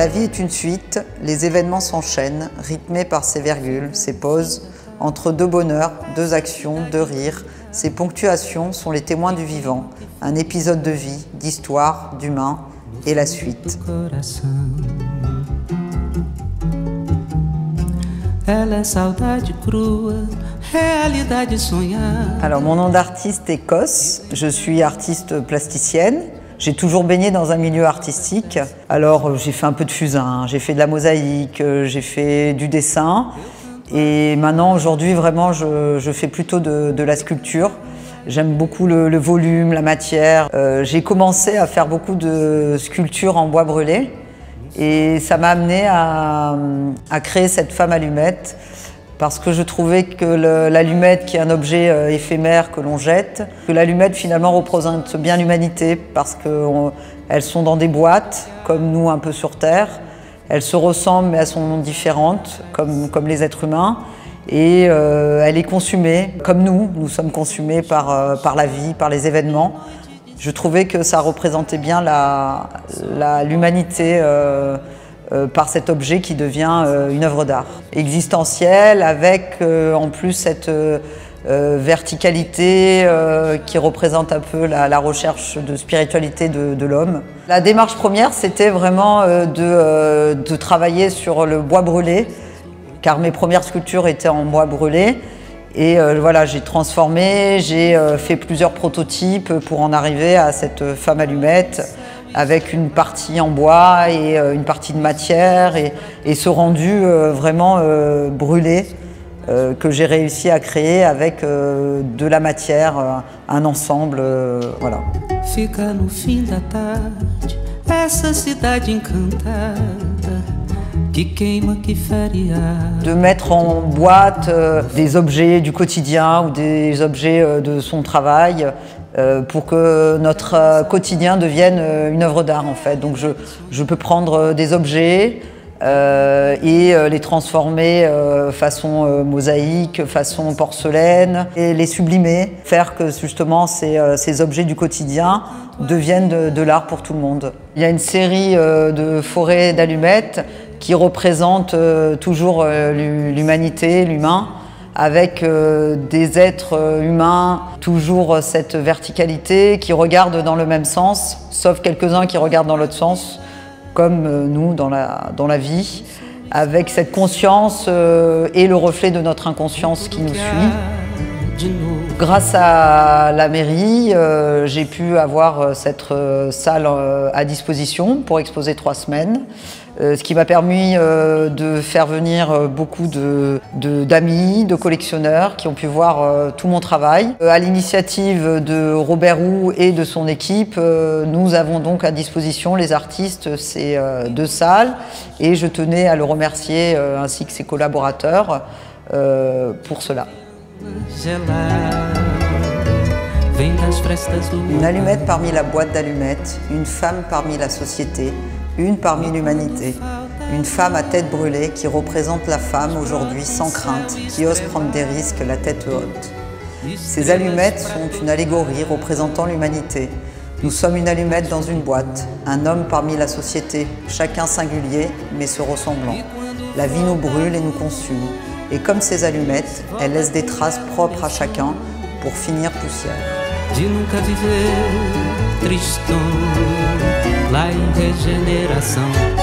La vie est une suite, les événements s'enchaînent, rythmés par ces virgules, ces pauses, entre deux bonheurs, deux actions, deux rires. Ces ponctuations sont les témoins du vivant, un épisode de vie, d'histoire, d'humain, et la suite. Alors mon nom d'artiste est Cos, je suis artiste plasticienne. J'ai toujours baigné dans un milieu artistique. Alors j'ai fait un peu de fusain, j'ai fait de la mosaïque, j'ai fait du dessin. Et maintenant, aujourd'hui, vraiment, je fais plutôt de la sculpture. J'aime beaucoup le volume, la matière. J'ai commencé à faire beaucoup de sculptures en bois brûlé. Et ça m'a amené à créer cette femme allumette. Parce que je trouvais que l'allumette, qui est un objet éphémère que l'on jette, que l'allumette finalement représente bien l'humanité parce qu'elles sont dans des boîtes, comme nous un peu sur Terre. Elles se ressemblent mais elles sont différentes, comme les êtres humains. Et elle est consumée, comme nous sommes consumés par la vie, par les événements. Je trouvais que ça représentait bien l'humanité par cet objet qui devient une œuvre d'art existentielle, avec en plus cette verticalité qui représente un peu la recherche de spiritualité de l'homme. La démarche première, c'était vraiment de travailler sur le bois brûlé, car mes premières sculptures étaient en bois brûlé. Et voilà, j'ai transformé, j'ai fait plusieurs prototypes pour en arriver à cette femme allumette, avec une partie en bois et une partie de matière, et ce rendu vraiment brûlé que j'ai réussi à créer avec de la matière, un ensemble, voilà. Fica no fim da tarde, essa cidade encantada, que queima, que feria. De mettre en boîte des objets du quotidien ou des objets de son travail, pour que notre quotidien devienne une œuvre d'art en fait. Donc je peux prendre des objets et les transformer façon mosaïque, façon porcelaine, et les sublimer, faire que justement ces objets du quotidien deviennent de l'art pour tout le monde. Il y a une série de forêts d'allumettes qui représentent toujours l'humanité, l'humain, avec des êtres humains, toujours cette verticalité, qui regardent dans le même sens, sauf quelques-uns qui regardent dans l'autre sens, comme nous dans la vie, avec cette conscience et le reflet de notre inconscience qui nous suit. Grâce à la mairie, j'ai pu avoir cette salle à disposition pour exposer 3 semaines. Ce qui m'a permis de faire venir beaucoup d'amis, de collectionneurs qui ont pu voir tout mon travail. À l'initiative de Robert Roux et de son équipe, nous avons donc à disposition les artistes ces 2 salles, et je tenais à le remercier ainsi que ses collaborateurs pour cela. Une allumette parmi la boîte d'allumettes, une femme parmi la société, une parmi l'humanité. Une femme à tête brûlée qui représente la femme aujourd'hui sans crainte, qui ose prendre des risques la tête haute. Ces allumettes sont une allégorie représentant l'humanité. Nous sommes une allumette dans une boîte, un homme parmi la société, chacun singulier mais se ressemblant. La vie nous brûle et nous consume. Et comme ces allumettes, elles laissent des traces propres à chacun pour finir poussière. De nunca viver tristão lá em Regeneração.